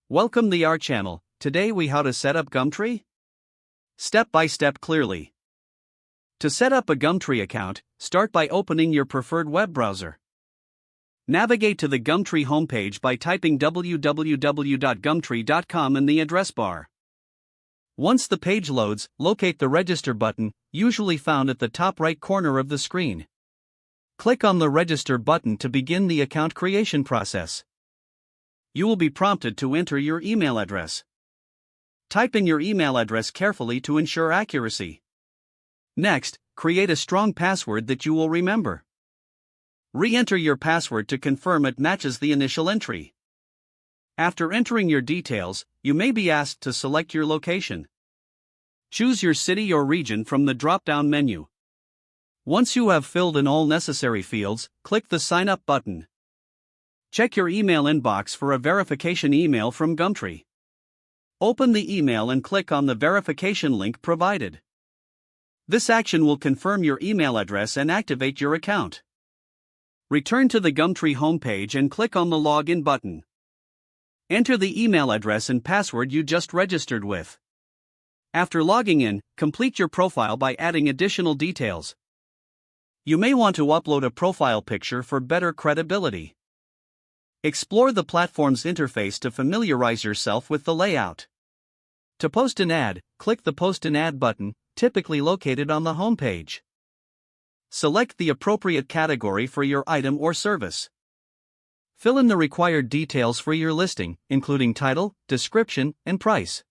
Welcome to our channel. Today we how to set up Gumtree? Step by step clearly. To set up a Gumtree account, start by opening your preferred web browser. Navigate to the Gumtree homepage by typing www.gumtree.com in the address bar. Once the page loads, locate the Register button, usually found at the top right corner of the screen. Click on the Register button to begin the account creation process. You will be prompted to enter your email address. Type in your email address carefully to ensure accuracy. Next, create a strong password that you will remember. Re-enter your password to confirm it matches the initial entry. After entering your details, you may be asked to select your location. Choose your city or region from the drop-down menu. Once you have filled in all necessary fields, click the Sign Up button. Check your email inbox for a verification email from Gumtree. Open the email and click on the verification link provided. This action will confirm your email address and activate your account. Return to the Gumtree homepage and click on the Login button. Enter the email address and password you just registered with. After logging in, complete your profile by adding additional details. You may want to upload a profile picture for better credibility. Explore the platform's interface to familiarize yourself with the layout. To post an ad, click the Post an Ad button, typically located on the homepage. Select the appropriate category for your item or service. Fill in the required details for your listing, including title, description, and price.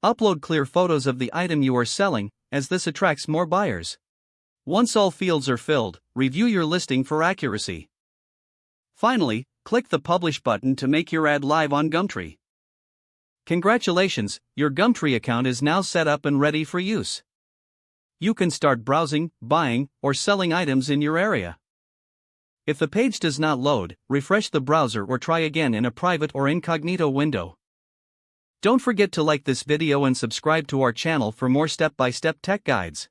Upload clear photos of the item you are selling, as this attracts more buyers. Once all fields are filled, review your listing for accuracy. Finally, click the Publish button to make your ad live on Gumtree. Congratulations, your Gumtree account is now set up and ready for use. You can start browsing, buying, or selling items in your area. If the page does not load, refresh the browser or try again in a private or incognito window. Don't forget to like this video and subscribe to our channel for more step-by-step tech guides.